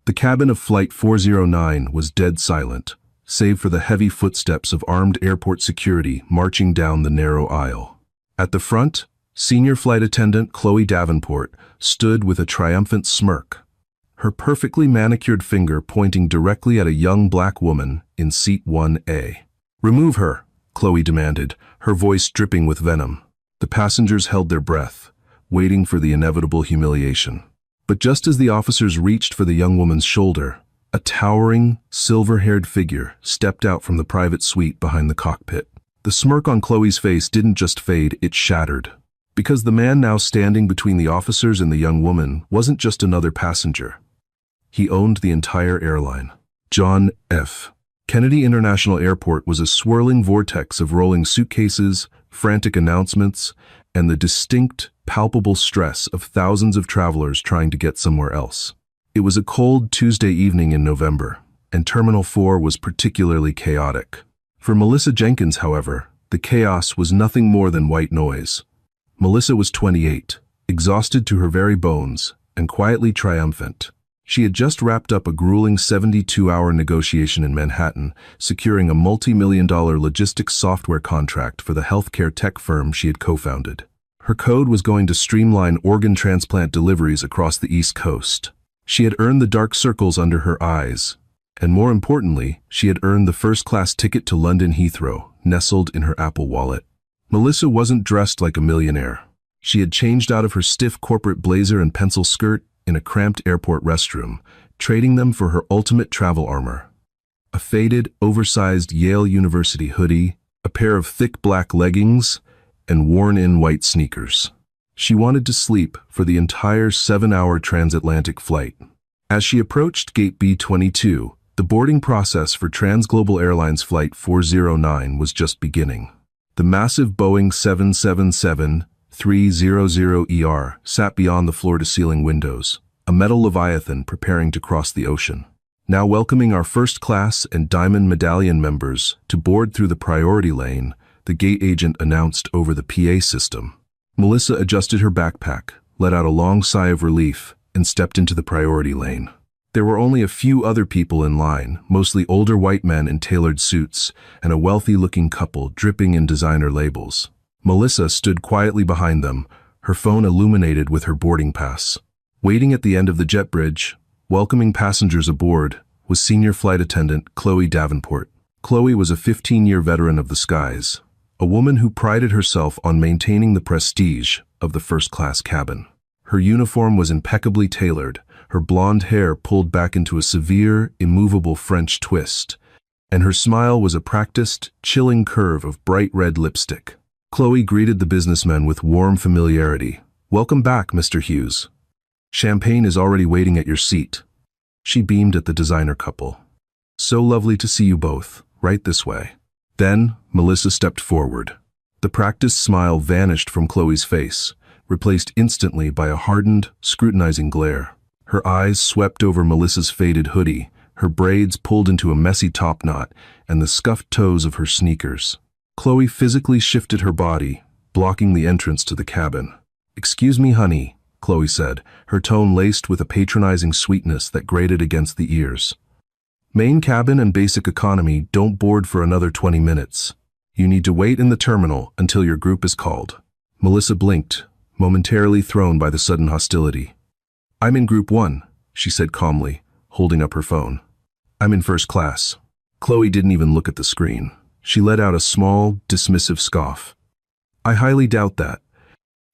The cabin of Flight 409 was dead silent, save for the heavy footsteps of armed airport security marching down the narrow aisle. At the front, senior flight attendant Chloe Davenport stood with a triumphant smirk, her perfectly manicured finger pointing directly at a young black woman in seat 1A. "Remove her," Chloe demanded, her voice dripping with venom. The passengers held their breath, waiting for the inevitable humiliation. But just as the officers reached for the young woman's shoulder, a towering, silver-haired figure stepped out from the private suite behind the cockpit. The smirk on Chloe's face didn't just fade, it shattered. Because the man now standing between the officers and the young woman wasn't just another passenger. He owned the entire airline. John F. Kennedy International Airport was a swirling vortex of rolling suitcases, frantic announcements, and the distinct, palpable stress of thousands of travelers trying to get somewhere else. It was a cold Tuesday evening in November, and Terminal 4 was particularly chaotic. For Melissa Jenkins, however, the chaos was nothing more than white noise. Melissa was 28, exhausted to her very bones, and quietly triumphant. She had just wrapped up a grueling 72-hour negotiation in Manhattan, securing a multi-million-dollar logistics software contract for the healthcare tech firm she had co-founded. Her code was going to streamline organ transplant deliveries across the East Coast. She had earned the dark circles under her eyes, and more importantly, she had earned the first-class ticket to London Heathrow, nestled in her Apple Wallet. Melissa wasn't dressed like a millionaire. She had changed out of her stiff corporate blazer and pencil skirt in a cramped airport restroom, trading them for her ultimate travel armor. A faded, oversized Yale University hoodie, a pair of thick black leggings, and worn-in white sneakers. She wanted to sleep for the entire 7-hour transatlantic flight. As she approached Gate B-22, the boarding process for Transglobal Airlines Flight 409 was just beginning. The massive Boeing 777-300ER sat beyond the floor-to-ceiling windows, a metal leviathan preparing to cross the ocean. Now welcoming our first-class and Diamond Medallion members to board through the priority lane, the gate agent announced over the PA system. Melissa adjusted her backpack, let out a long sigh of relief, and stepped into the priority lane. There were only a few other people in line, mostly older white men in tailored suits, and a wealthy-looking couple dripping in designer labels. Melissa stood quietly behind them, her phone illuminated with her boarding pass. Waiting at the end of the jet bridge, welcoming passengers aboard, was senior flight attendant Chloe Davenport. Chloe was a 15-year veteran of the skies, a woman who prided herself on maintaining the prestige of the first-class cabin. Her uniform was impeccably tailored, her blonde hair pulled back into a severe, immovable French twist, and her smile was a practiced, chilling curve of bright red lipstick. Chloe greeted the businessman with warm familiarity. "Welcome back, Mr. Hughes. Champagne is already waiting at your seat." She beamed at the designer couple. "So lovely to see you both. Right this way." Then, Melissa stepped forward. The practiced smile vanished from Chloe's face, replaced instantly by a hardened, scrutinizing glare. Her eyes swept over Melissa's faded hoodie, her braids pulled into a messy top knot, and the scuffed toes of her sneakers. Chloe physically shifted her body, blocking the entrance to the cabin. "Excuse me, honey," Chloe said, her tone laced with a patronizing sweetness that grated against the ears. "Main cabin and basic economy don't board for another 20 minutes. You need to wait in the terminal until your group is called." Melissa blinked, momentarily thrown by the sudden hostility. "I'm in Group 1, she said calmly, holding up her phone. "I'm in first class." Chloe didn't even look at the screen. She let out a small, dismissive scoff. "I highly doubt that.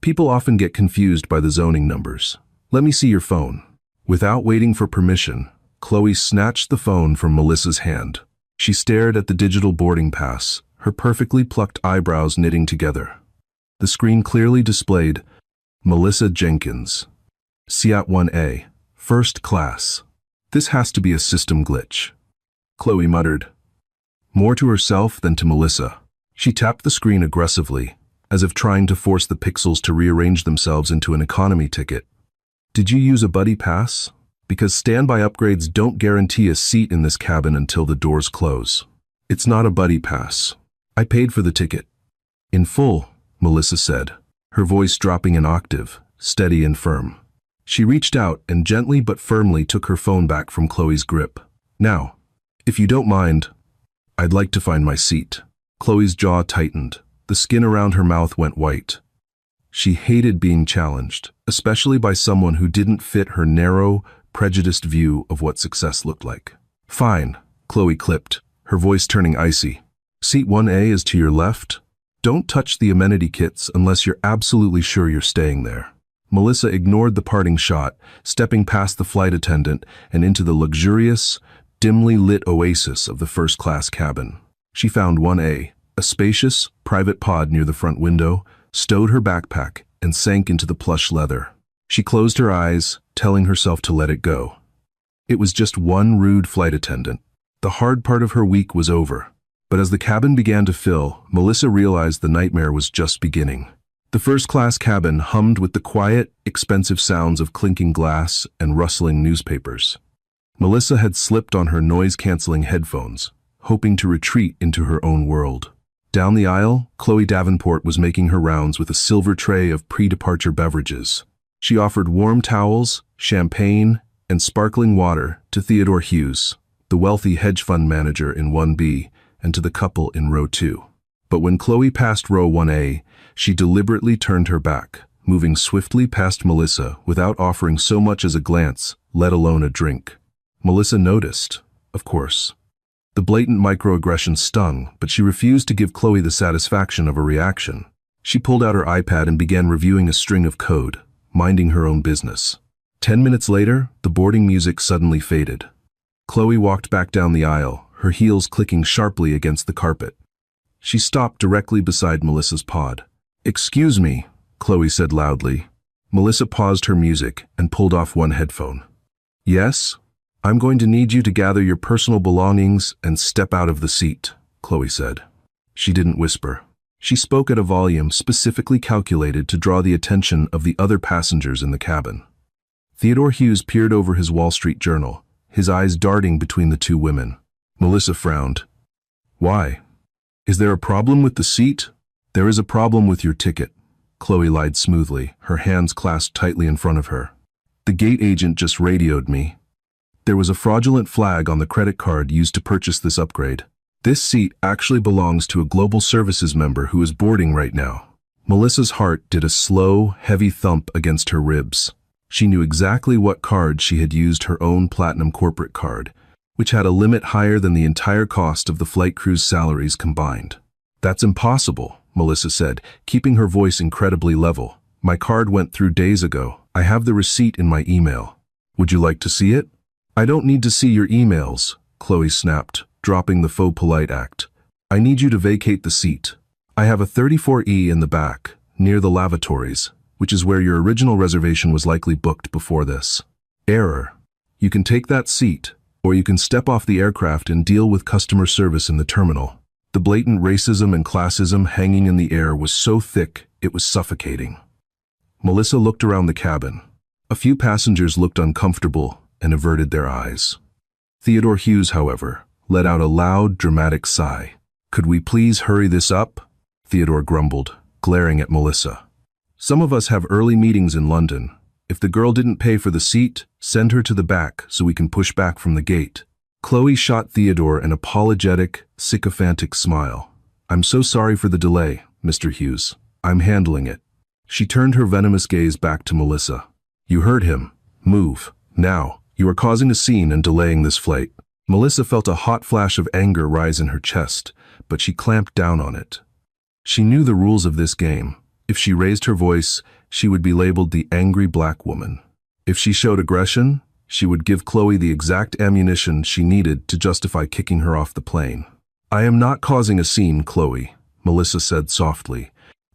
People often get confused by the zoning numbers. Let me see your phone." Without waiting for permission, Chloe snatched the phone from Melissa's hand. She stared at the digital boarding pass, her perfectly plucked eyebrows knitting together. The screen clearly displayed Melissa Jenkins, Seat 1A, first class. "This has to be a system glitch," Chloe muttered, more to herself than to Melissa. She tapped the screen aggressively, as if trying to force the pixels to rearrange themselves into an economy ticket. "Did you use a buddy pass? Because standby upgrades don't guarantee a seat in this cabin until the doors close." "It's not a buddy pass. I paid for the ticket." "In full," Melissa said, her voice dropping an octave, steady and firm. She reached out and gently but firmly took her phone back from Chloe's grip. "Now, if you don't mind, I'd like to find my seat." Chloe's jaw tightened. The skin around her mouth went white. She hated being challenged, especially by someone who didn't fit her narrow, prejudiced view of what success looked like. "Fine," Chloe clipped, her voice turning icy. "Seat 1A is to your left. Don't touch the amenity kits unless you're absolutely sure you're staying there." Melissa ignored the parting shot, stepping past the flight attendant and into the luxurious, dimly lit oasis of the first-class cabin. She found 1A, a spacious, private pod near the front window, stowed her backpack, and sank into the plush leather. She closed her eyes, telling herself to let it go. It was just one rude flight attendant. The hard part of her week was over. But as the cabin began to fill, Melissa realized the nightmare was just beginning. The first-class cabin hummed with the quiet, expensive sounds of clinking glass and rustling newspapers. Melissa had slipped on her noise-canceling headphones, hoping to retreat into her own world. Down the aisle, Chloe Davenport was making her rounds with a silver tray of pre-departure beverages. She offered warm towels, champagne, and sparkling water to Theodore Hughes, the wealthy hedge fund manager in 1B, and to the couple in row 2. But when Chloe passed row 1A, she deliberately turned her back, moving swiftly past Melissa without offering so much as a glance, let alone a drink. Melissa noticed, of course. The blatant microaggression stung, but she refused to give Chloe the satisfaction of a reaction. She pulled out her iPad and began reviewing a string of code, minding her own business. 10 minutes later, the boarding music suddenly faded. Chloe walked back down the aisle, her heels clicking sharply against the carpet. She stopped directly beside Melissa's pod. "Excuse me," Chloe said loudly. Melissa paused her music and pulled off one headphone. "Yes? I'm going to need you to gather your personal belongings and step out of the seat," Chloe said. She didn't whisper. She spoke at a volume specifically calculated to draw the attention of the other passengers in the cabin. Theodore Hughes peered over his Wall Street Journal, his eyes darting between the two women. Melissa frowned. "Why? Is there a problem with the seat?" "There is a problem with your ticket," Chloe lied smoothly, her hands clasped tightly in front of her. "The gate agent just radioed me. There was a fraudulent flag on the credit card used to purchase this upgrade. This seat actually belongs to a global services member who is boarding right now." Melissa's heart did a slow, heavy thump against her ribs. She knew exactly what card she had used, her own platinum corporate card, which had a limit higher than the entire cost of the flight crew's salaries combined. "That's impossible," Melissa said, keeping her voice incredibly level. "My card went through days ago. I have the receipt in my email. Would you like to see it?" "I don't need to see your emails," Chloe snapped, dropping the faux polite act. "I need you to vacate the seat. I have a 34E in the back, near the lavatories, which is where your original reservation was likely booked before this. Error. You can take that seat, or you can step off the aircraft and deal with customer service in the terminal." The blatant racism and classism hanging in the air was so thick it was suffocating. Melissa looked around the cabin. A few passengers looked uncomfortable and averted their eyes. Theodore Hughes, however, let out a loud, dramatic sigh. "Could we please hurry this up?" Theodore grumbled, glaring at Melissa. "Some of us have early meetings in London. If the girl didn't pay for the seat, send her to the back so we can push back from the gate." Chloe shot Theodore an apologetic, sycophantic smile. "I'm so sorry for the delay, Mr. Hughes. I'm handling it." She turned her venomous gaze back to Melissa. "You heard him. Move. Now. You are causing a scene and delaying this flight." Melissa felt a hot flash of anger rise in her chest, but she clamped down on it. She knew the rules of this game. If she raised her voice, she would be labeled the angry black woman. If she showed aggression, she would give Chloe the exact ammunition she needed to justify kicking her off the plane. "I am not causing a scene, Chloe," Melissa said softly,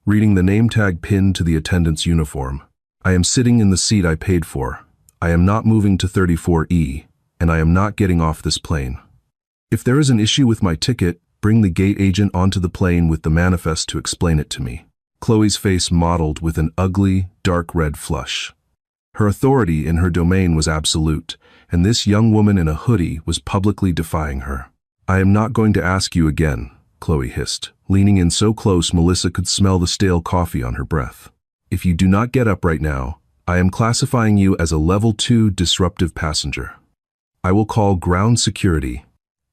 reading the name tag pinned to the attendant's uniform. "I am sitting in the seat I paid for. I am not moving to 34E, and I am not getting off this plane. If there is an issue with my ticket, bring the gate agent onto the plane with the manifest to explain it to me." Chloe's face mottled with an ugly, dark red flush. Her authority in her domain was absolute, and this young woman in a hoodie was publicly defying her. "I am not going to ask you again," Chloe hissed, leaning in so close Melissa could smell the stale coffee on her breath. "If you do not get up right now, I am classifying you as a level 2 disruptive passenger. I will call ground security,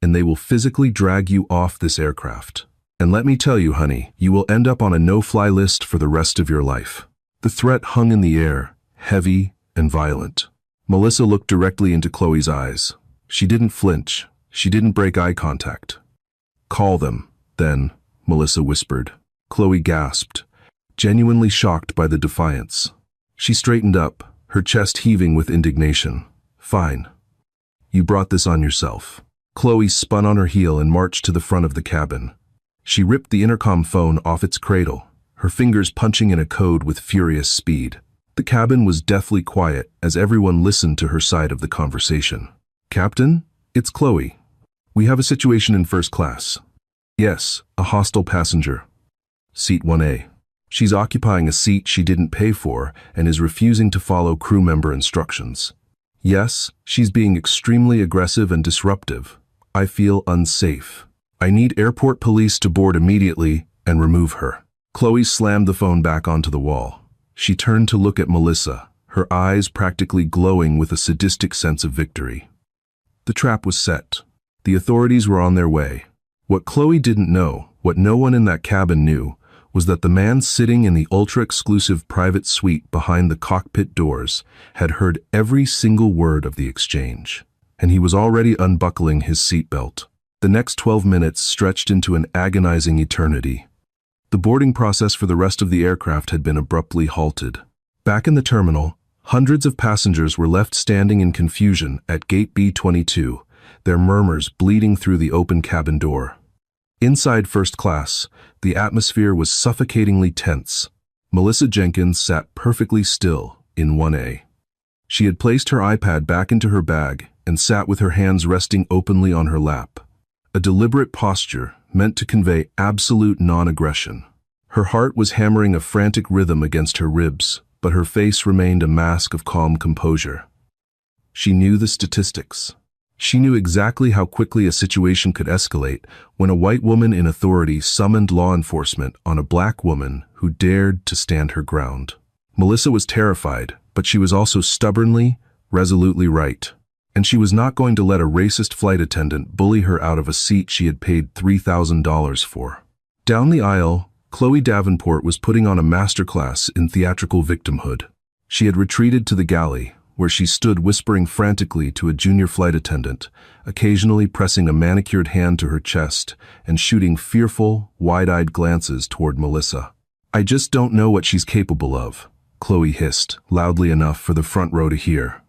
and they will physically drag you off this aircraft. And let me tell you, honey, you will end up on a no-fly list for the rest of your life." The threat hung in the air, heavy and violent. Melissa looked directly into Chloe's eyes. She didn't flinch. She didn't break eye contact. "Call them, then," Melissa whispered. Chloe gasped, genuinely shocked by the defiance. She straightened up, her chest heaving with indignation. "Fine. You brought this on yourself." Chloe spun on her heel and marched to the front of the cabin. She ripped the intercom phone off its cradle, her fingers punching in a code with furious speed. The cabin was deathly quiet as everyone listened to her side of the conversation. "Captain, it's Chloe. We have a situation in first class." "Yes, a hostile passenger. Seat 1A. She's occupying a seat she didn't pay for and is refusing to follow crew member instructions. Yes, she's being extremely aggressive and disruptive. I feel unsafe. I need airport police to board immediately and remove her." Chloe slammed the phone back onto the wall. She turned to look at Melissa, her eyes practically glowing with a sadistic sense of victory. The trap was set. The authorities were on their way. What Chloe didn't know, what no one in that cabin knew, was that the man sitting in the ultra-exclusive private suite behind the cockpit doors had heard every single word of the exchange, and he was already unbuckling his seatbelt. The next 12 minutes stretched into an agonizing eternity. The boarding process for the rest of the aircraft had been abruptly halted. Back in the terminal, hundreds of passengers were left standing in confusion at gate B-22, their murmurs bleeding through the open cabin door. Inside first class, the atmosphere was suffocatingly tense. Melissa Jenkins sat perfectly still in 1A. She had placed her iPad back into her bag and sat with her hands resting openly on her lap. A deliberate posture meant to convey absolute non-aggression. Her heart was hammering a frantic rhythm against her ribs, but her face remained a mask of calm composure. She knew the statistics. She knew exactly how quickly a situation could escalate when a white woman in authority summoned law enforcement on a black woman who dared to stand her ground. Melissa was terrified, but she was also stubbornly, resolutely right. And she was not going to let a racist flight attendant bully her out of a seat she had paid $3,000 for. Down the aisle, Chloe Davenport was putting on a masterclass in theatrical victimhood. She had retreated to the galley, where she stood whispering frantically to a junior flight attendant, occasionally pressing a manicured hand to her chest and shooting fearful, wide-eyed glances toward Melissa. "I just don't know what she's capable of," Chloe hissed, loudly enough for the front row to hear.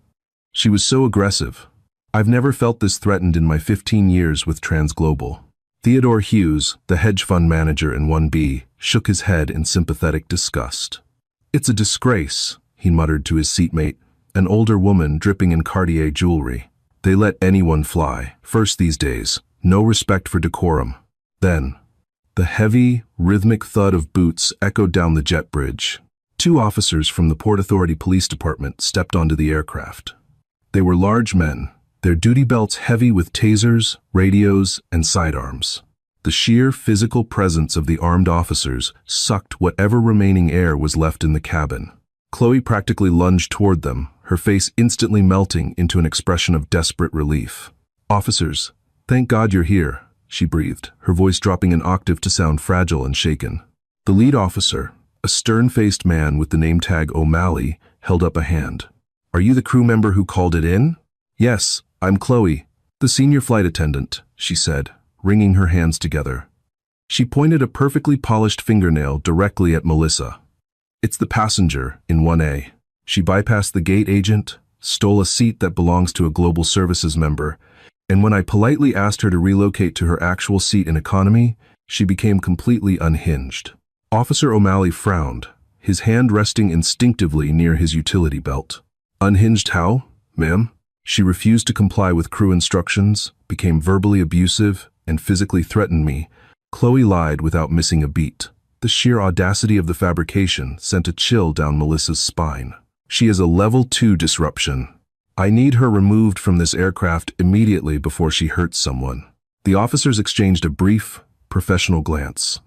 She was so aggressive. "I've never felt this threatened in my 15 years with Transglobal." Theodore Hughes, the hedge fund manager in 1B, shook his head in sympathetic disgust. "It's a disgrace," he muttered to his seatmate, an older woman dripping in Cartier jewelry. "They let anyone fly, first these days, no respect for decorum." Then, the heavy, rhythmic thud of boots echoed down the jet bridge. 2 officers from the Port Authority Police Department stepped onto the aircraft. They were large men, their duty belts heavy with tasers, radios, and sidearms. The sheer physical presence of the armed officers sucked whatever remaining air was left in the cabin. Chloe practically lunged toward them, her face instantly melting into an expression of desperate relief. "Officers, thank God you're here," she breathed, her voice dropping an octave to sound fragile and shaken. The lead officer, a stern-faced man with the name tag O'Malley, held up a hand. "Are you the crew member who called it in?" "Yes, I'm Chloe, the senior flight attendant," she said, wringing her hands together. She pointed a perfectly polished fingernail directly at Melissa. "It's the passenger in 1A. She bypassed the gate agent, stole a seat that belongs to a global services member, and when I politely asked her to relocate to her actual seat in economy, she became completely unhinged." Officer O'Malley frowned, his hand resting instinctively near his utility belt. "Unhinged how, ma'am?" "She refused to comply with crew instructions, became verbally abusive, and physically threatened me." Chloe lied without missing a beat. The sheer audacity of the fabrication sent a chill down Melissa's spine. "She is a level 2 disruption. I need her removed from this aircraft immediately before she hurts someone." The officers exchanged a brief, professional glance.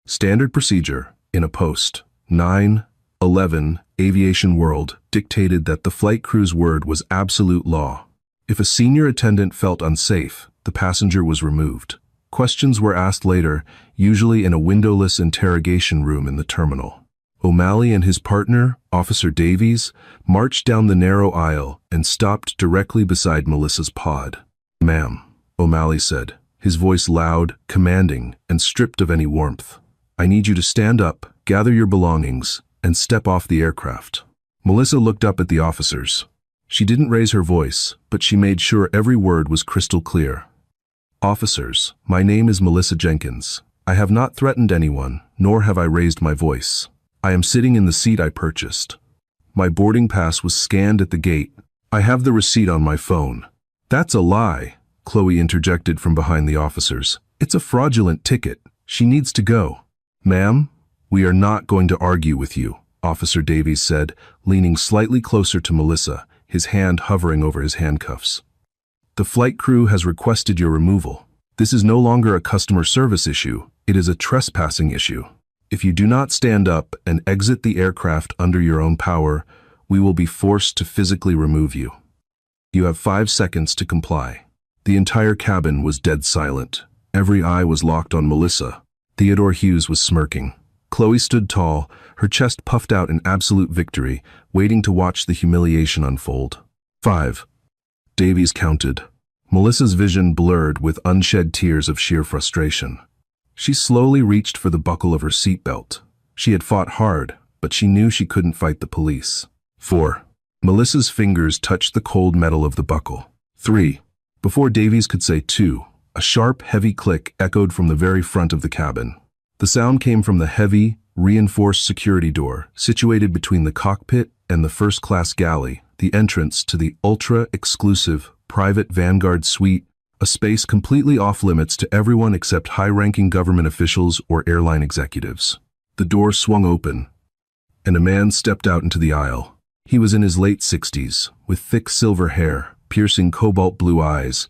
"Standard procedure, in a post. 9, 11, Aviation World, dictated that the flight crew's word was absolute law. If a senior attendant felt unsafe, the passenger was removed. Questions were asked later, usually in a windowless interrogation room in the terminal. O'Malley and his partner, Officer Davies, marched down the narrow aisle and stopped directly beside Melissa's pod. "Ma'am," O'Malley said, his voice loud, commanding, and stripped of any warmth. "I need you to stand up, gather your belongings, and step off the aircraft." Melissa looked up at the officers. She didn't raise her voice, but she made sure every word was crystal clear. "Officers, my name is Melissa Jenkins. I have not threatened anyone, nor have I raised my voice. I am sitting in the seat I purchased. My boarding pass was scanned at the gate. I have the receipt on my phone." "That's a lie," Chloe interjected from behind the officers. "It's a fraudulent ticket. She needs to go." "Ma'am, we are not going to argue with you," Officer Davies said, leaning slightly closer to Melissa, his hand hovering over his handcuffs. "The flight crew has requested your removal. This is no longer a customer service issue, it is a trespassing issue. If you do not stand up and exit the aircraft under your own power, we will be forced to physically remove you. You have 5 seconds to comply." The entire cabin was dead silent. Every eye was locked on Melissa. Theodore Hughes was smirking. Chloe stood tall, her chest puffed out in absolute victory, waiting to watch the humiliation unfold. 5. Davies counted. Melissa's vision blurred with unshed tears of sheer frustration. She slowly reached for the buckle of her seatbelt. She had fought hard, but she knew she couldn't fight the police. 4. Melissa's fingers touched the cold metal of the buckle. 3. Before Davies could say 2, a sharp, heavy click echoed from the very front of the cabin. The sound came from the heavy, reinforced security door situated between the cockpit and the first-class galley, the entrance to the ultra-exclusive private Vanguard suite, a space completely off-limits to everyone except high-ranking government officials or airline executives. The door swung open, and a man stepped out into the aisle. He was in his late 60s, with thick silver hair, piercing cobalt blue eyes,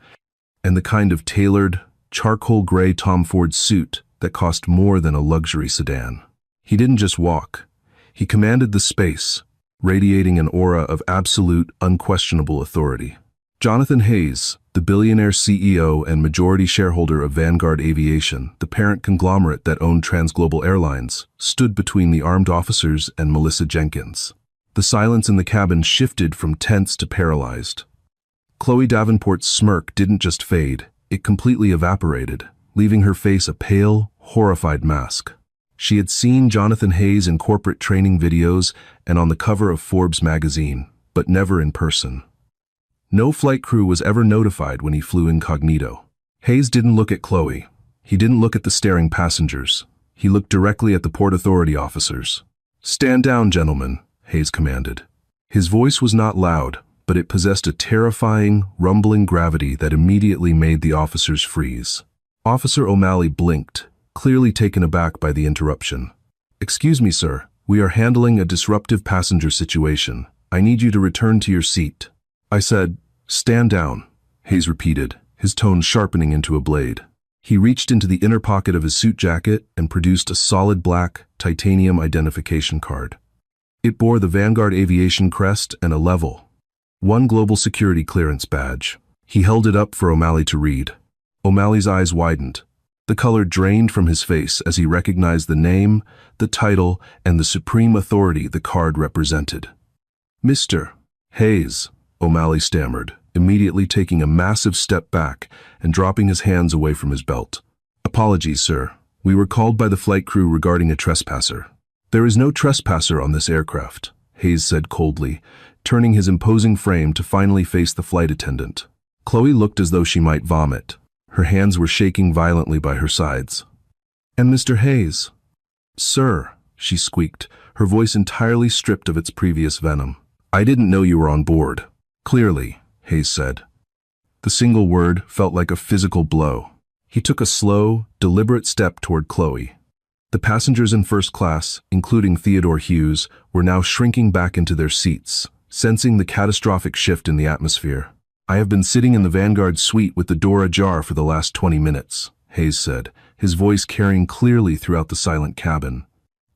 and the kind of tailored, charcoal gray Tom Ford suit that cost more than a luxury sedan. He didn't just walk. He commanded the space, radiating an aura of absolute, unquestionable authority. Jonathan Hayes, the billionaire CEO and majority shareholder of Vanguard Aviation, the parent conglomerate that owned Transglobal Airlines, stood between the armed officers and Melissa Jenkins. The silence in the cabin shifted from tense to paralyzed. Chloe Davenport's smirk didn't just fade, it completely evaporated, leaving her face a pale, horrified mask. She had seen Jonathan Hayes in corporate training videos and on the cover of Forbes magazine, but never in person. No flight crew was ever notified when he flew incognito. Hayes didn't look at Chloe. He didn't look at the staring passengers. He looked directly at the Port Authority officers. "Stand down, gentlemen," Hayes commanded. His voice was not loud, but it possessed a terrifying, rumbling gravity that immediately made the officers freeze. Officer O'Malley blinked, clearly taken aback by the interruption. "Excuse me, sir. We are handling a disruptive passenger situation. I need you to return to your seat." "I said, stand down," Hayes repeated, his tone sharpening into a blade. He reached into the inner pocket of his suit jacket and produced a solid black, titanium identification card. It bore the Vanguard Aviation crest and a level 1 global security clearance badge. He held it up for O'Malley to read. O'Malley's eyes widened. The color drained from his face as he recognized the name, the title, and the supreme authority the card represented. "Mr. Hayes," O'Malley stammered, immediately taking a massive step back and dropping his hands away from his belt. "Apologies, sir. We were called by the flight crew regarding a trespasser." "There is no trespasser on this aircraft," Hayes said coldly, turning his imposing frame to finally face the flight attendant. Chloe looked as though she might vomit. Her hands were shaking violently by her sides. "And Mr. Hayes?" "Sir," she squeaked, her voice entirely stripped of its previous venom. "I didn't know you were on board." "Clearly," Hayes said. The single word felt like a physical blow. He took a slow, deliberate step toward Chloe. The passengers in first class, including Theodore Hughes, were now shrinking back into their seats, sensing the catastrophic shift in the atmosphere. "I have been sitting in the Vanguard suite with the door ajar for the last 20 minutes, Hayes said, his voice carrying clearly throughout the silent cabin.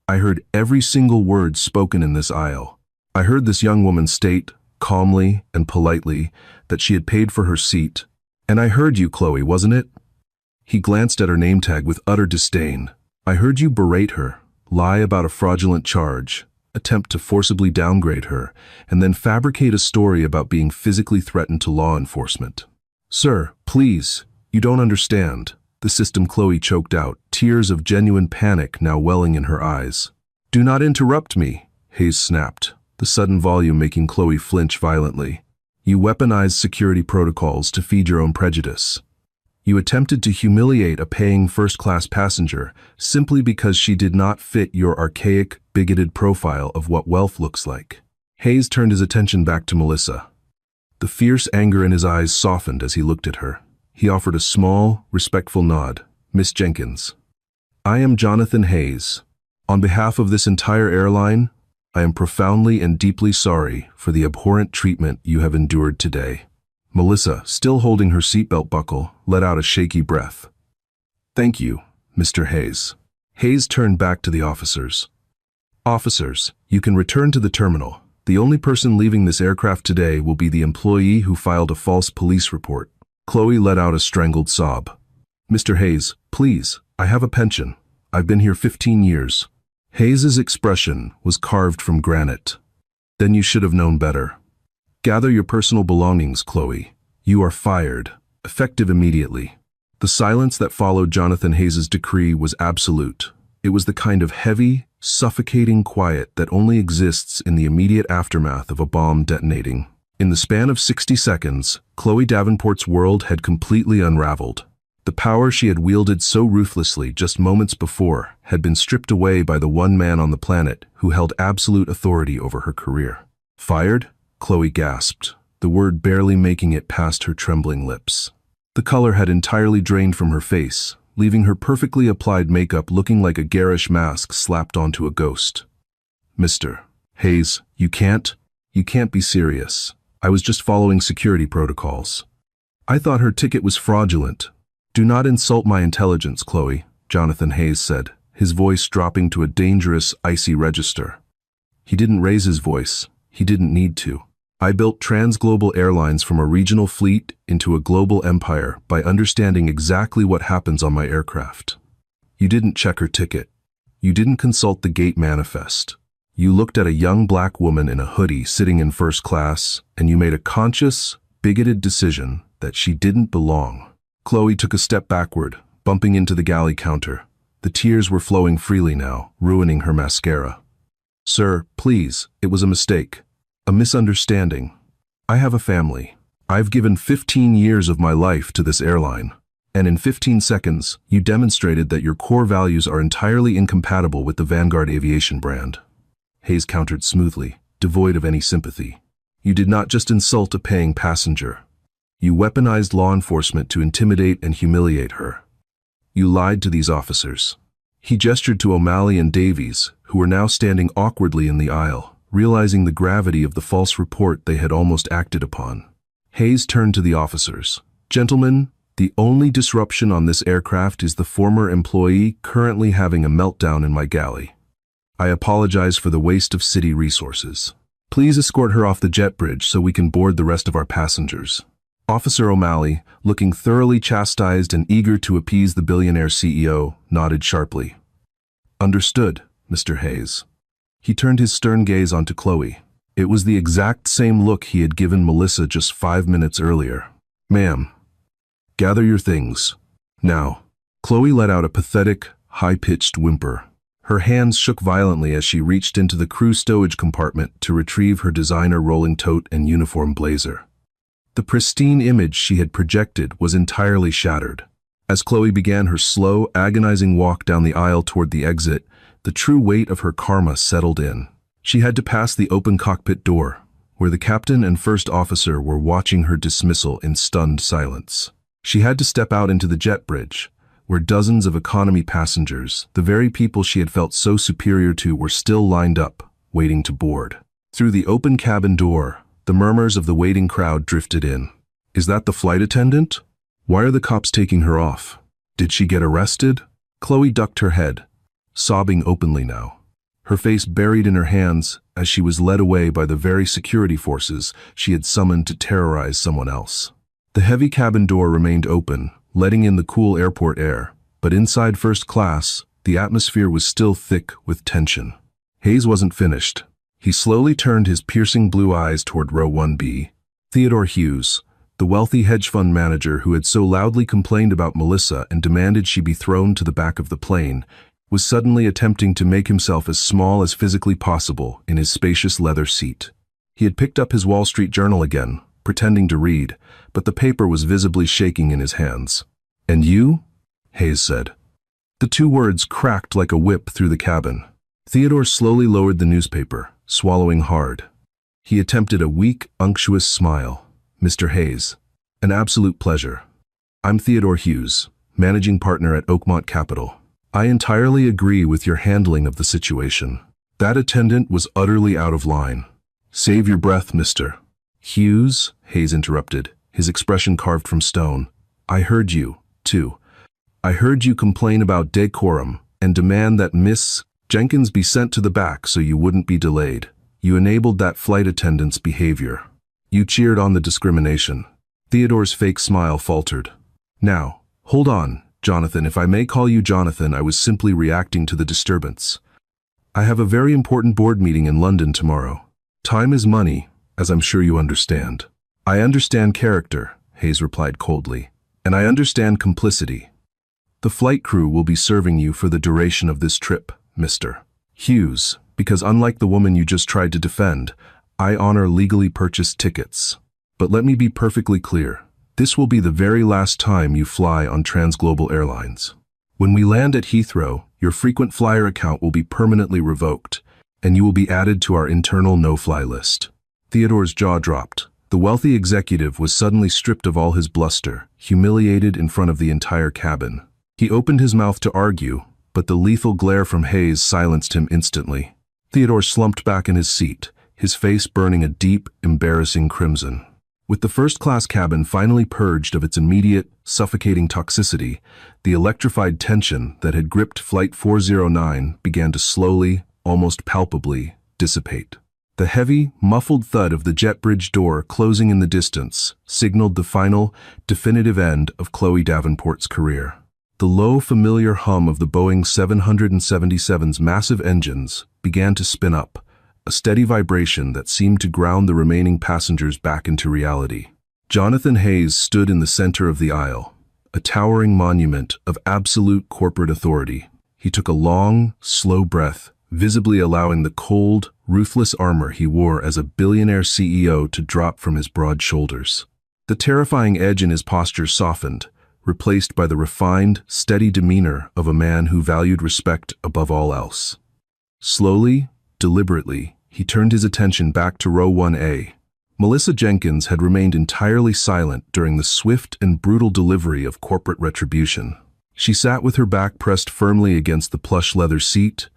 I heard every single word spoken in this aisle. I heard this young woman state, calmly and politely, that she had paid for her seat. And I heard you, Chloe, wasn't it? He glanced at her name tag with utter disdain. I heard you berate her, lie about a fraudulent charge, attempt to forcibly downgrade her, and then fabricate a story about being physically threatened to law enforcement. Sir, please, you don't understand. The system, Chloe choked out, tears of genuine panic now welling in her eyes. Do not interrupt me, Hayes snapped, the sudden volume making Chloe flinch violently. You weaponized security protocols to feed your own prejudice. You attempted to humiliate a paying first-class passenger simply because she did not fit your archaic, bigoted profile of what wealth looks like. Hayes turned his attention back to Melissa. The fierce anger in his eyes softened as he looked at her. He offered a small, respectful nod. Miss Jenkins. I am Jonathan Hayes. On behalf of this entire airline, I am profoundly and deeply sorry for the abhorrent treatment you have endured today. Melissa, still holding her seatbelt buckle, let out a shaky breath. Thank you, Mr. Hayes. Hayes turned back to the officers. Officers, you can return to the terminal. The only person leaving this aircraft today will be the employee who filed a false police report. Chloe let out a strangled sob. Mr. Hayes, please, I have a pension. I've been here 15 years. Hayes's expression was carved from granite. Then you should have known better. Gather your personal belongings, Chloe. You are fired, effective immediately. The silence that followed Jonathan Hayes's decree was absolute. It was the kind of heavy, suffocating quiet that only exists in the immediate aftermath of a bomb detonating. In the span of 60 seconds, Chloe Davenport's world had completely unraveled. The power she had wielded so ruthlessly just moments before had been stripped away by the one man on the planet who held absolute authority over her career. Fired? Chloe gasped, the word barely making it past her trembling lips. The color had entirely drained from her face, leaving her perfectly applied makeup looking like a garish mask slapped onto a ghost. Mr. Hayes, you can't be serious. I was just following security protocols. I thought her ticket was fraudulent. Do not insult my intelligence, Chloe, Jonathan Hayes said, his voice dropping to a dangerous, icy register. He didn't raise his voice. He didn't need to. I built transglobal airlines from a regional fleet into a global empire by understanding exactly what happens on my aircraft. You didn't check her ticket. You didn't consult the gate manifest. You looked at a young black woman in a hoodie sitting in first class, and you made a conscious, bigoted decision that she didn't belong. Chloe took a step backward, bumping into the galley counter. The tears were flowing freely now, ruining her mascara. Sir, please, it was a mistake. A misunderstanding. I have a family. I've given 15 years of my life to this airline. And in 15 seconds, you demonstrated that your core values are entirely incompatible with the Vanguard Aviation brand. Hayes countered smoothly, devoid of any sympathy. You did not just insult a paying passenger. You weaponized law enforcement to intimidate and humiliate her. You lied to these officers. He gestured to O'Malley and Davies, who were now standing awkwardly in the aisle, realizing the gravity of the false report they had almost acted upon. Hayes turned to the officers. Gentlemen, the only disruption on this aircraft is the former employee currently having a meltdown in my galley. I apologize for the waste of city resources. Please escort her off the jet bridge so we can board the rest of our passengers. Officer O'Malley, looking thoroughly chastised and eager to appease the billionaire CEO, nodded sharply. Understood, Mr. Hayes. He turned his stern gaze onto Chloe. It was the exact same look he had given Melissa just 5 minutes earlier. Ma'am, gather your things. Now. Chloe let out a pathetic, high-pitched whimper. Her hands shook violently as she reached into the crew stowage compartment to retrieve her designer rolling tote and uniform blazer. The pristine image she had projected was entirely shattered. As Chloe began her slow, agonizing walk down the aisle toward the exit, the true weight of her karma settled in. She had to pass the open cockpit door, where the captain and first officer were watching her dismissal in stunned silence. She had to step out into the jet bridge, where dozens of economy passengers, the very people she had felt so superior to, were still lined up, waiting to board. Through the open cabin door, the murmurs of the waiting crowd drifted in. Is that the flight attendant? Why are the cops taking her off? Did she get arrested? Chloe ducked her head, sobbing openly now. her face buried in her hands as she was led away by the very security forces she had summoned to terrorize someone else. The heavy cabin door remained open, letting in the cool airport air, but inside first class, the atmosphere was still thick with tension. Hayes wasn't finished. He slowly turned his piercing blue eyes toward row 1B. Theodore Hughes, the wealthy hedge fund manager who had so loudly complained about Melissa and demanded she be thrown to the back of the plane, was suddenly attempting to make himself as small as physically possible in his spacious leather seat. He had picked up his Wall Street Journal again, pretending to read, but the paper was visibly shaking in his hands. "And you?" Hayes said. The two words cracked like a whip through the cabin. Theodore slowly lowered the newspaper, swallowing hard. He attempted a weak, unctuous smile. "Mr. Hayes, an absolute pleasure. I'm Theodore Hughes, managing partner at Oakmont Capital. I entirely agree with your handling of the situation." That attendant was utterly out of line. "Save your breath, Mr. Hughes," Hayes interrupted, his expression carved from stone. "I heard you, too. I heard you complain about decorum and demand that Miss Jenkins be sent to the back so you wouldn't be delayed. You enabled that flight attendant's behavior. You cheered on the discrimination." Theodore's fake smile faltered. "Now, hold on, Jonathan. If I may call you Jonathan, I was simply reacting to the disturbance. I have a very important board meeting in London tomorrow. Time is money, as I'm sure you understand." "I understand character," Hayes replied coldly, "and I understand complicity. The flight crew will be serving you for the duration of this trip, Mr. Hughes, because unlike the woman you just tried to defend, I honor legally purchased tickets. But let me be perfectly clear. This will be the very last time you fly on Transglobal Airlines. When we land at Heathrow, your frequent flyer account will be permanently revoked, and you will be added to our internal no-fly list." Theodore's jaw dropped. The wealthy executive was suddenly stripped of all his bluster, humiliated in front of the entire cabin. He opened his mouth to argue, but the lethal glare from Hayes silenced him instantly. Theodore slumped back in his seat, his face burning a deep, embarrassing crimson. With the first-class cabin finally purged of its immediate, suffocating toxicity, the electrified tension that had gripped Flight 409 began to slowly, almost palpably, dissipate. The heavy, muffled thud of the jet bridge door closing in the distance signaled the final, definitive end of Chloe Davenport's career. The low, familiar hum of the Boeing 777's massive engines began to spin up, a steady vibration that seemed to ground the remaining passengers back into reality. Jonathan Hayes stood in the center of the aisle, a towering monument of absolute corporate authority. He took a long, slow breath, visibly allowing the cold, ruthless armor he wore as a billionaire CEO to drop from his broad shoulders. The terrifying edge in his posture softened, replaced by the refined, steady demeanor of a man who valued respect above all else. Slowly, deliberately, he turned his attention back to row 1A. Melissa Jenkins had remained entirely silent during the swift and brutal delivery of corporate retribution. She sat with her back pressed firmly against the plush leather seat,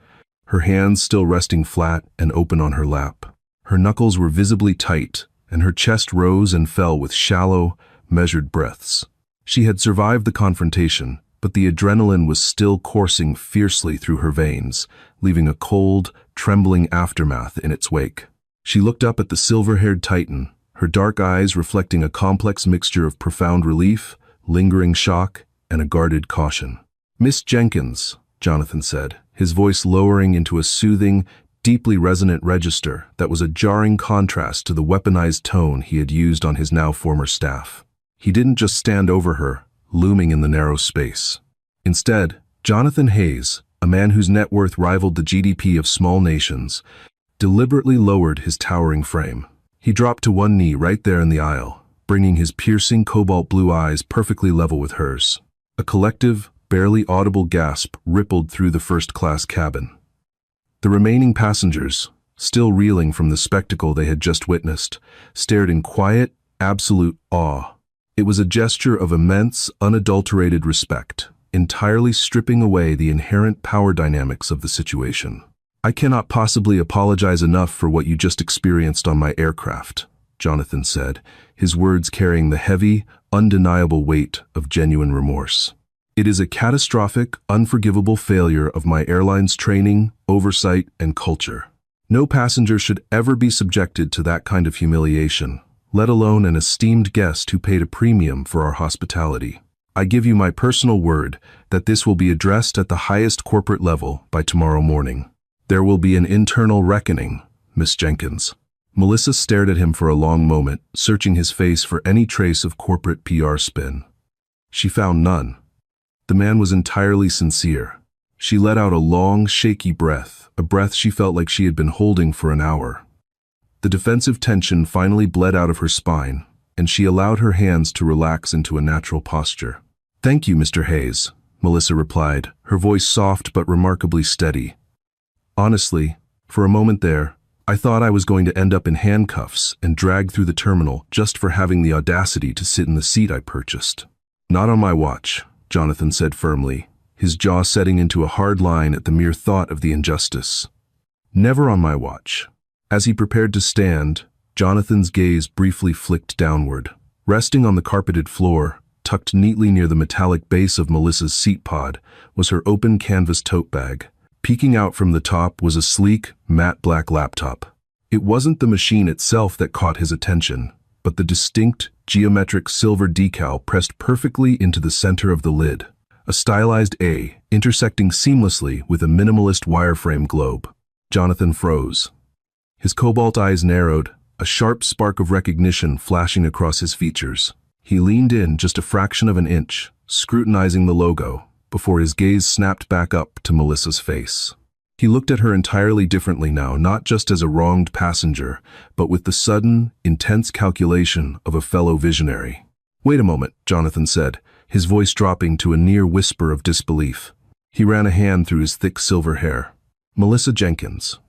her hands still resting flat and open on her lap. Her knuckles were visibly tight, and her chest rose and fell with shallow, measured breaths. She had survived the confrontation, but the adrenaline was still coursing fiercely through her veins, leaving a cold, trembling aftermath in its wake. She looked up at the silver-haired titan, her dark eyes reflecting a complex mixture of profound relief, lingering shock, and a guarded caution. "Miss Jenkins," Jonathan said, his voice lowering into a soothing, deeply resonant register that was a jarring contrast to the weaponized tone he had used on his now former staff. He didn't just stand over her, looming in the narrow space. Instead, Jonathan Hayes, a man whose net worth rivaled the GDP of small nations, deliberately lowered his towering frame. He dropped to one knee right there in the aisle, bringing his piercing cobalt blue eyes perfectly level with hers. A collective, barely audible gasp rippled through the first-class cabin. The remaining passengers, still reeling from the spectacle they had just witnessed, stared in quiet, absolute awe. It was a gesture of immense, unadulterated respect, entirely stripping away the inherent power dynamics of the situation. "I cannot possibly apologize enough for what you just experienced on my aircraft," Jonathan said, his words carrying the heavy, undeniable weight of genuine remorse. It is a catastrophic, unforgivable failure of my airline's training, oversight, and culture. No passenger should ever be subjected to that kind of humiliation, let alone an esteemed guest who paid a premium for our hospitality. I give you my personal word that this will be addressed at the highest corporate level by tomorrow morning. There will be an internal reckoning, Miss Jenkins. Melissa stared at him for a long moment, searching his face for any trace of corporate PR spin. She found none. The man was entirely sincere. She let out a long, shaky breath, a breath she felt like she had been holding for an hour. The defensive tension finally bled out of her spine, and she allowed her hands to relax into a natural posture. "Thank you, Mr. Hayes," Melissa replied, her voice soft but remarkably steady. "Honestly, for a moment there, I thought I was going to end up in handcuffs and dragged through the terminal just for having the audacity to sit in the seat I purchased." "Not on my watch," Jonathan said firmly, his jaw setting into a hard line at the mere thought of the injustice. "Never on my watch." As he prepared to stand, Jonathan's gaze briefly flicked downward. Resting on the carpeted floor, tucked neatly near the metallic base of Melissa's seat pod, was her open canvas tote bag. Peeking out from the top was a sleek, matte black laptop. It wasn't the machine itself that caught his attention, but the distinct, geometric silver decal pressed perfectly into the center of the lid. A stylized A, intersecting seamlessly with a minimalist wireframe globe. Jonathan froze. His cobalt eyes narrowed, a sharp spark of recognition flashing across his features. He leaned in just a fraction of an inch, scrutinizing the logo, before his gaze snapped back up to Melissa's face. He looked at her entirely differently now, not just as a wronged passenger, but with the sudden, intense calculation of a fellow visionary. "Wait a moment," Jonathan said, his voice dropping to a near whisper of disbelief. He ran a hand through his thick silver hair. "Melissa Jenkins.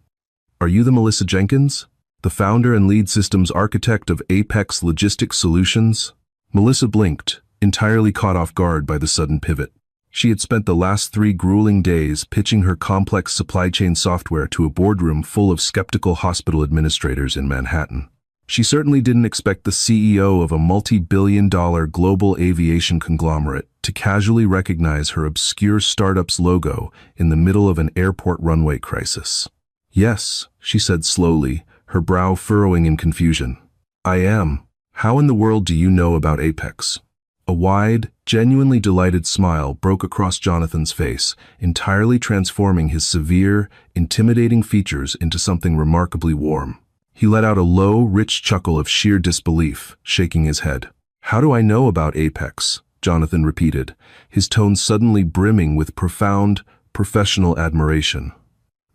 Are you the Melissa Jenkins? The founder and lead systems architect of Apex Logistics Solutions?" Melissa blinked, entirely caught off guard by the sudden pivot. She had spent the last 3 grueling days pitching her complex supply chain software to a boardroom full of skeptical hospital administrators in Manhattan. She certainly didn't expect the CEO of a multi-billion-dollar global aviation conglomerate to casually recognize her obscure startup's logo in the middle of an airport runway crisis. "Yes," she said slowly, her brow furrowing in confusion. "I am. How in the world do you know about Apex?" A wide, genuinely delighted smile broke across Jonathan's face, entirely transforming his severe, intimidating features into something remarkably warm. He let out a low, rich chuckle of sheer disbelief, shaking his head. "How do I know about Apex?" Jonathan repeated, his tone suddenly brimming with profound, professional admiration.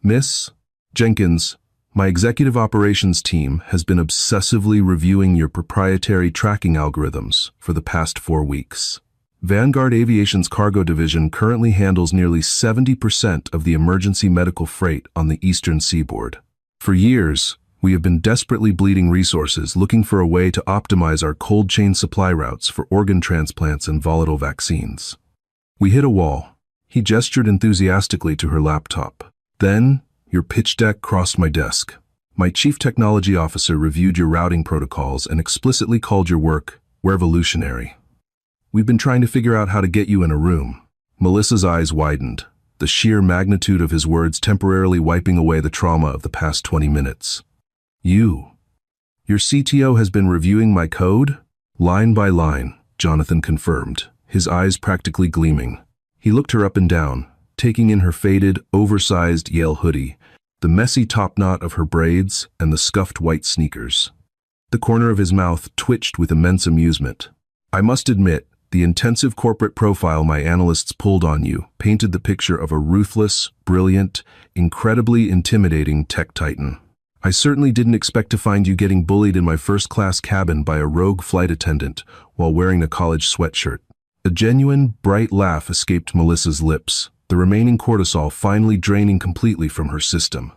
"Miss Jenkins, my executive operations team has been obsessively reviewing your proprietary tracking algorithms for the past 4 weeks. Vanguard Aviation's cargo division currently handles nearly 70% of the emergency medical freight on the eastern seaboard. For years, we have been desperately bleeding resources looking for a way to optimize our cold chain supply routes for organ transplants and volatile vaccines. We hit a wall." He gestured enthusiastically to her laptop. "Then, your pitch deck crossed my desk. My chief technology officer reviewed your routing protocols and explicitly called your work revolutionary. We've been trying to figure out how to get you in a room." Melissa's eyes widened, the sheer magnitude of his words temporarily wiping away the trauma of the past 20 minutes. Your CTO has been reviewing my code?" "Line by line," Jonathan confirmed, his eyes practically gleaming. He looked her up and down, taking in her faded, oversized Yale hoodie, the messy top knot of her braids, and the scuffed white sneakers. The corner of his mouth twitched with immense amusement. "I must admit, the intensive corporate profile my analysts pulled on you painted the picture of a ruthless, brilliant, incredibly intimidating tech titan. I certainly didn't expect to find you getting bullied in my first-class cabin by a rogue flight attendant while wearing a college sweatshirt." A genuine, bright laugh escaped Melissa's lips, the remaining cortisol finally draining completely from her system.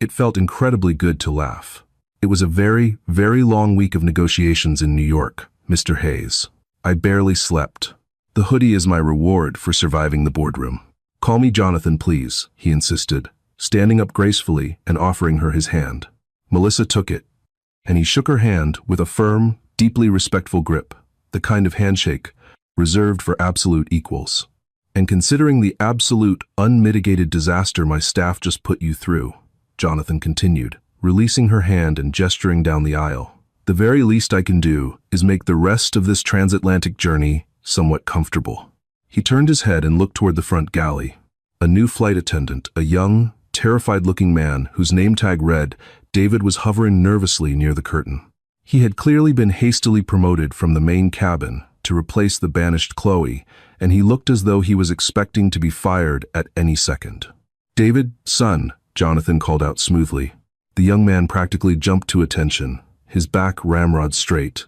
It felt incredibly good to laugh. "It was a very, very long week of negotiations in New York, Mr. Hayes. I barely slept. The hoodie is my reward for surviving the boardroom. Call me Jonathan, please," he insisted, standing up gracefully and offering her his hand. Melissa took it, and he shook her hand with a firm, deeply respectful grip, the kind of handshake reserved for absolute equals. And considering the absolute, unmitigated disaster my staff just put you through, Jonathan continued, releasing her hand and gesturing down the aisle, the very least I can do is make the rest of this transatlantic journey somewhat comfortable. He turned his head and looked toward the front galley. A new flight attendant, a young, terrified-looking man whose name tag read David, was hovering nervously near the curtain. He had clearly been hastily promoted from the main cabin to replace the banished Chloe, and he looked as though he was expecting to be fired at any second. "David, son," Jonathan called out smoothly. The young man practically jumped to attention, his back ramrod straight.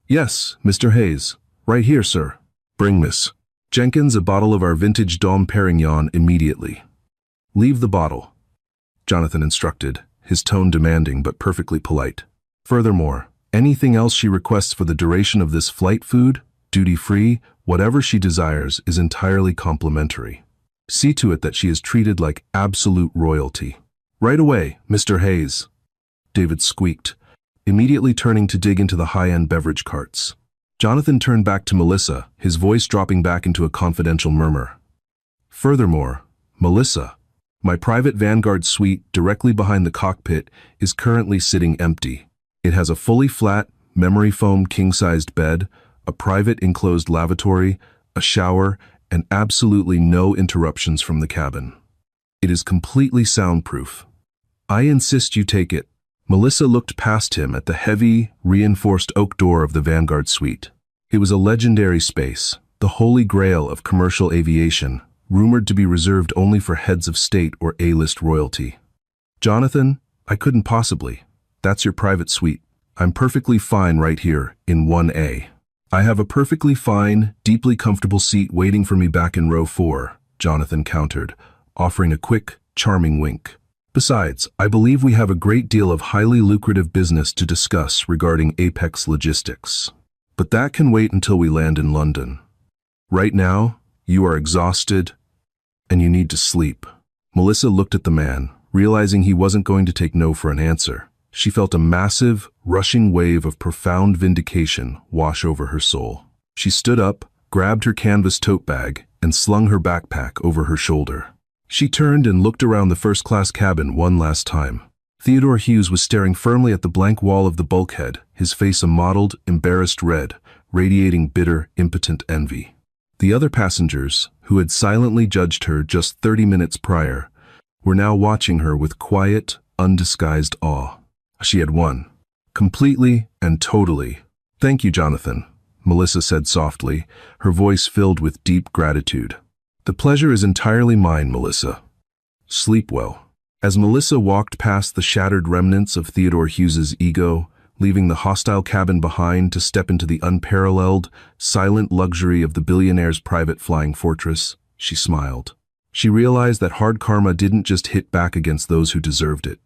"Yes, Mr. Hayes. Right here, sir." "Bring Miss Jenkins a bottle of our vintage Dom Perignon immediately." "Leave the bottle," Jonathan instructed, his tone demanding but perfectly polite. "Furthermore, anything else she requests for the duration of this flight, food, duty-free, whatever she desires, is entirely complimentary. See to it that she is treated like absolute royalty." "Right away, Mr. Hayes," David squeaked, immediately turning to dig into the high-end beverage carts. Jonathan turned back to Melissa, his voice dropping back into a confidential murmur. "Furthermore, Melissa, my private Vanguard suite directly behind the cockpit is currently sitting empty. It has a fully flat, memory foam king-sized bed, a private enclosed lavatory, a shower, and absolutely no interruptions from the cabin. It is completely soundproof. I insist you take it." Melissa looked past him at the heavy, reinforced oak door of the Vanguard suite. It was a legendary space, the holy grail of commercial aviation, rumored to be reserved only for heads of state or A-list royalty. "Jonathan, I couldn't possibly. That's your private suite. I'm perfectly fine right here, in 1A. I have a perfectly fine, deeply comfortable seat waiting for me back in row 4, Jonathan countered, offering a quick, charming wink. "Besides, I believe we have a great deal of highly lucrative business to discuss regarding Apex Logistics. But that can wait until we land in London. Right now, you are exhausted, and you need to sleep." Melissa looked at the man, realizing he wasn't going to take no for an answer. She felt a massive, rushing wave of profound vindication wash over her soul. She stood up, grabbed her canvas tote bag, and slung her backpack over her shoulder. She turned and looked around the first-class cabin one last time. Theodore Hughes was staring firmly at the blank wall of the bulkhead, his face a mottled, embarrassed red, radiating bitter, impotent envy. The other passengers, who had silently judged her just 30 minutes prior, were now watching her with quiet, undisguised awe. She had won. Completely and totally. "Thank you, Jonathan," Melissa said softly, her voice filled with deep gratitude. "The pleasure is entirely mine, Melissa. Sleep well." As Melissa walked past the shattered remnants of Theodore Hughes's ego, leaving the hostile cabin behind to step into the unparalleled, silent luxury of the billionaire's private flying fortress, she smiled. She realized that hard karma didn't just hit back against those who deserved it.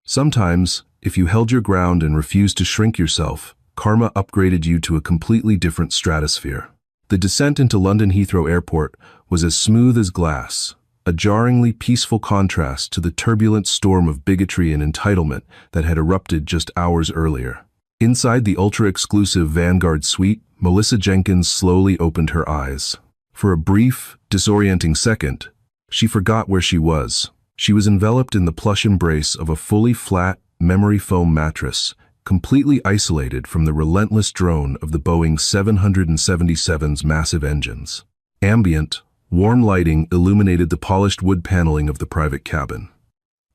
Sometimes, if you held your ground and refused to shrink yourself, karma upgraded you to a completely different stratosphere. The descent into London Heathrow Airport was as smooth as glass, a jarringly peaceful contrast to the turbulent storm of bigotry and entitlement that had erupted just hours earlier. Inside the ultra-exclusive Vanguard suite, Melissa Jenkins slowly opened her eyes. For a brief, disorienting second, she forgot where she was. She was enveloped in the plush embrace of a fully flat, memory foam mattress, completely isolated from the relentless drone of the Boeing 777's massive engines. Ambient, warm lighting illuminated the polished wood paneling of the private cabin.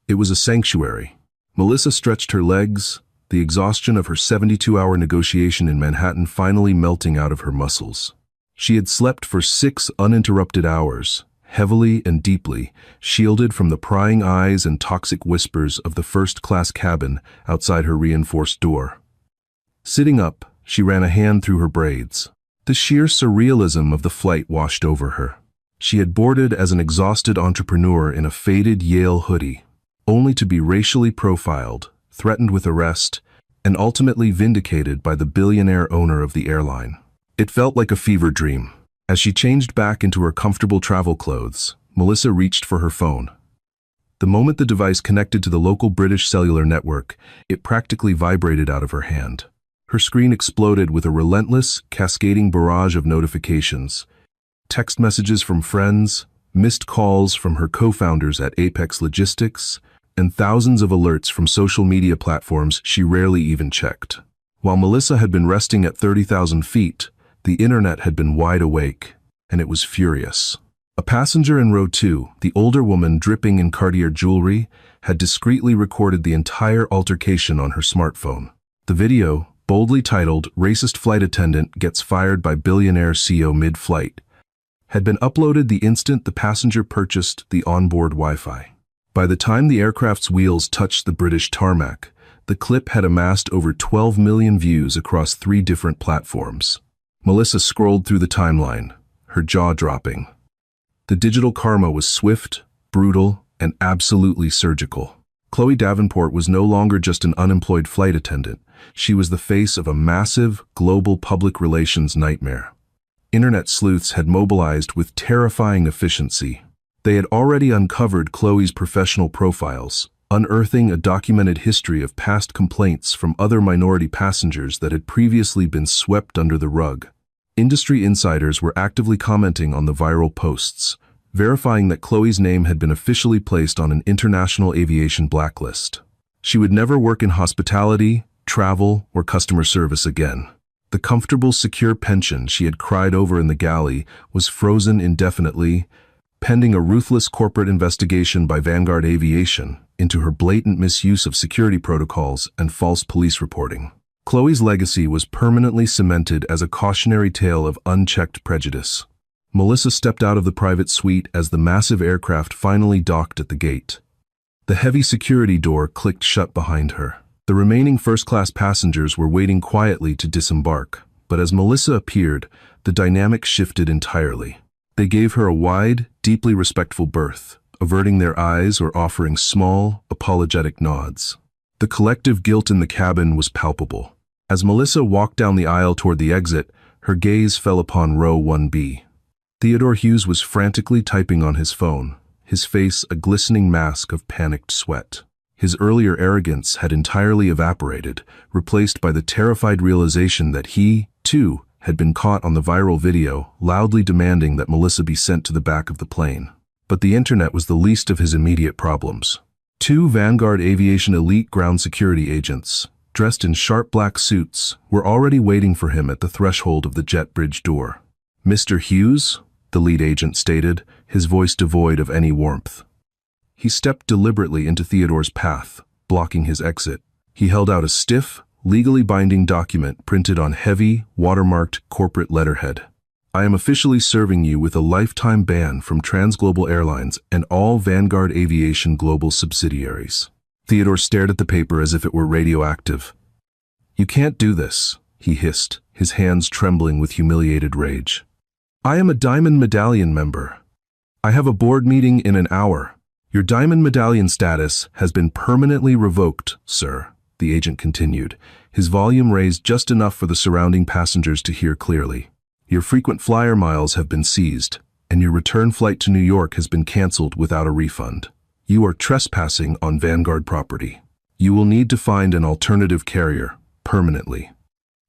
It was a sanctuary. Melissa stretched her legs, the exhaustion of her 72-hour negotiation in Manhattan finally melting out of her muscles. She had slept for 6 uninterrupted hours, heavily and deeply, shielded from the prying eyes and toxic whispers of the first-class cabin outside her reinforced door. Sitting up, she ran a hand through her braids. The sheer surrealism of the flight washed over her. She had boarded as an exhausted entrepreneur in a faded Yale hoodie, only to be racially profiled, threatened with arrest, and ultimately vindicated by the billionaire owner of the airline. It felt like a fever dream. As she changed back into her comfortable travel clothes, Melissa reached for her phone. The moment the device connected to the local British cellular network, it practically vibrated out of her hand. Her screen exploded with a relentless, cascading barrage of notifications. text messages from friends, missed calls from her co-founders at Apex Logistics, and thousands of alerts from social media platforms she rarely even checked. While Melissa had been resting at 30,000 feet, the internet had been wide awake, and it was furious. A passenger in row 2, the older woman dripping in Cartier jewelry, had discreetly recorded the entire altercation on her smartphone. The video, boldly titled "Racist Flight Attendant Gets Fired by Billionaire CEO Mid-Flight," had been uploaded the instant the passenger purchased the onboard Wi-Fi. By the time the aircraft's wheels touched the British tarmac, the clip had amassed over 12 million views across 3 different platforms. Melissa scrolled through the timeline, her jaw dropping. The digital karma was swift, brutal, and absolutely surgical. Chloe Davenport was no longer just an unemployed flight attendant. She was the face of a massive, global public relations nightmare. Internet sleuths had mobilized with terrifying efficiency. They had already uncovered Chloe's professional profiles, unearthing a documented history of past complaints from other minority passengers that had previously been swept under the rug. Industry insiders were actively commenting on the viral posts, verifying that Chloe's name had been officially placed on an international aviation blacklist. She would never work in hospitality, travel, or customer service again. The comfortable, secure pension she had cried over in the galley was frozen indefinitely, pending a ruthless corporate investigation by Vanguard Aviation into her blatant misuse of security protocols and false police reporting. Chloe's legacy was permanently cemented as a cautionary tale of unchecked prejudice. Melissa stepped out of the private suite as the massive aircraft finally docked at the gate. The heavy security door clicked shut behind her. The remaining first-class passengers were waiting quietly to disembark, but as Melissa appeared, the dynamic shifted entirely. They gave her a wide, deeply respectful berth, averting their eyes or offering small, apologetic nods. The collective guilt in the cabin was palpable. As Melissa walked down the aisle toward the exit, her gaze fell upon row 1B. Theodore Hughes was frantically typing on his phone, his face a glistening mask of panicked sweat. His earlier arrogance had entirely evaporated, replaced by the terrified realization that he, too, had been caught on the viral video, loudly demanding that Melissa be sent to the back of the plane. But the internet was the least of his immediate problems. 2 Vanguard Aviation elite ground security agents, dressed in sharp black suits, were already waiting for him at the threshold of the jet bridge door. "Mr. Hughes?" the lead agent stated, his voice devoid of any warmth. He stepped deliberately into Theodore's path, blocking his exit. He held out a stiff, legally binding document printed on heavy, watermarked corporate letterhead. "I am officially serving you with a lifetime ban from Transglobal Airlines and all Vanguard Aviation global subsidiaries." Theodore stared at the paper as if it were radioactive. "You can't do this," he hissed, his hands trembling with humiliated rage. "I am a Diamond Medallion member. I have a board meeting in an hour. Your Diamond Medallion status has been permanently revoked, sir," the agent continued, his volume raised just enough for the surrounding passengers to hear clearly. "Your frequent flyer miles have been seized, and your return flight to New York has been canceled without a refund. You are trespassing on Vanguard property. You will need to find an alternative carrier, permanently.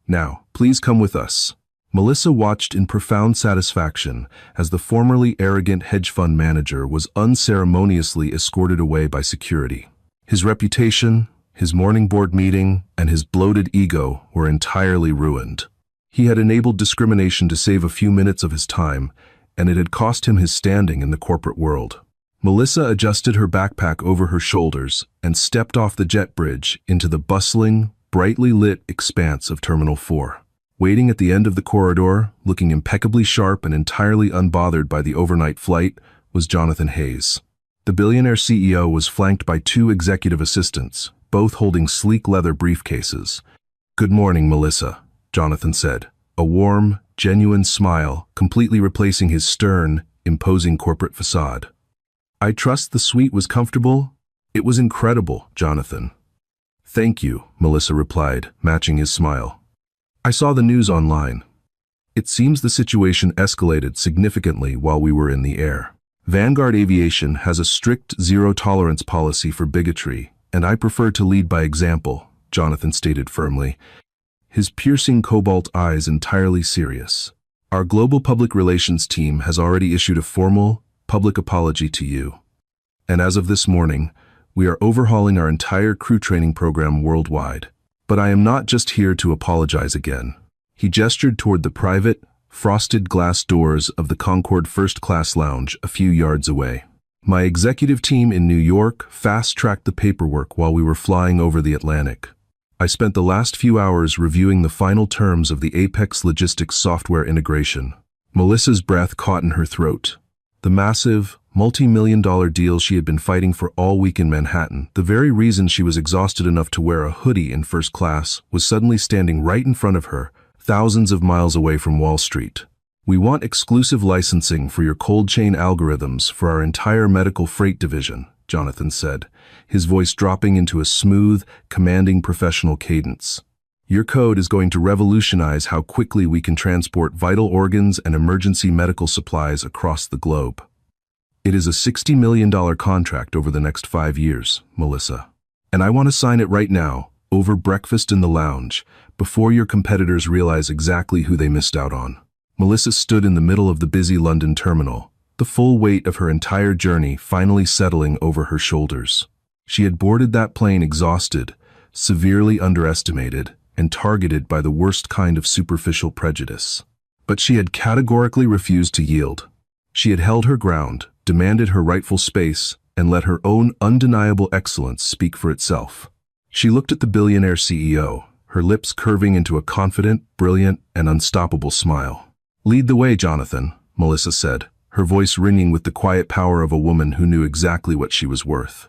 Now, please come with us." Melissa watched in profound satisfaction as the formerly arrogant hedge fund manager was unceremoniously escorted away by security. His reputation, his morning board meeting, and his bloated ego were entirely ruined. He had enabled discrimination to save a few minutes of his time, and it had cost him his standing in the corporate world. Melissa adjusted her backpack over her shoulders and stepped off the jet bridge into the bustling, brightly lit expanse of Terminal 4. Waiting at the end of the corridor, looking impeccably sharp and entirely unbothered by the overnight flight, was Jonathan Hayes. The billionaire CEO was flanked by 2 executive assistants, both holding sleek leather briefcases. "Good morning, Melissa," Jonathan said, a warm, genuine smile completely replacing his stern, imposing corporate facade. "I trust the suite was comfortable?" "It was incredible, Jonathan." "Thank you," Melissa replied, matching his smile. "I saw the news online. It seems the situation escalated significantly while we were in the air. Vanguard Aviation has a strict zero-tolerance policy for bigotry, and I prefer to lead by example," Jonathan stated firmly, his piercing cobalt eyes entirely serious. Our global public relations team has already issued a formal, public apology to you. And as of this morning, we are overhauling our entire crew training program worldwide. But I am not just here to apologize again. He gestured toward the private, frosted glass doors of the Concorde First Class Lounge a few yards away. My executive team in New York fast-tracked the paperwork while we were flying over the Atlantic. I spent the last few hours reviewing the final terms of the Apex Logistics software integration. Melissa's breath caught in her throat. The massive, multi-million-dollar deal she had been fighting for all week in Manhattan, the very reason she was exhausted enough to wear a hoodie in first class, was suddenly standing right in front of her, thousands of miles away from Wall Street. We want exclusive licensing for your cold chain algorithms for our entire medical freight division, Jonathan said, his voice dropping into a smooth, commanding professional cadence. Your code is going to revolutionize how quickly we can transport vital organs and emergency medical supplies across the globe. It is a $60 million contract over the next 5 years, Melissa. And I want to sign it right now, over breakfast in the lounge, before your competitors realize exactly who they missed out on. Melissa stood in the middle of the busy London terminal, the full weight of her entire journey finally settling over her shoulders. She had boarded that plane exhausted, severely underestimated, and targeted by the worst kind of superficial prejudice. But she had categorically refused to yield. She had held her ground, demanded her rightful space, and let her own undeniable excellence speak for itself. She looked at the billionaire CEO, her lips curving into a confident, brilliant, and unstoppable smile. "Lead the way, Jonathan," Melissa said, her voice ringing with the quiet power of a woman who knew exactly what she was worth.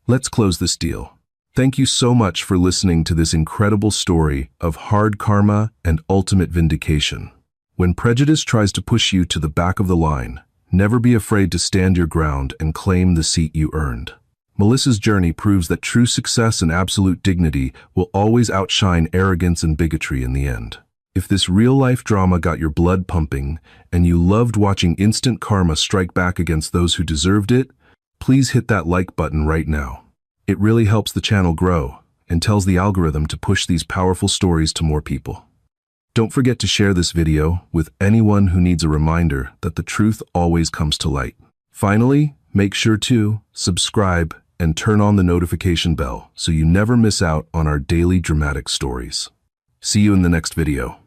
"Let's close this deal. Thank you so much for listening to this incredible story of hard karma and ultimate vindication. When prejudice tries to push you to the back of the line, never be afraid to stand your ground and claim the seat you earned." Melissa's journey proves that true success and absolute dignity will always outshine arrogance and bigotry in the end. If this real-life drama got your blood pumping and you loved watching instant karma strike back against those who deserved it, please hit that like button right now. It really helps the channel grow and tells the algorithm to push these powerful stories to more people. Don't forget to share this video with anyone who needs a reminder that the truth always comes to light. Finally, make sure to subscribe and turn on the notification bell so you never miss out on our daily dramatic stories. See you in the next video.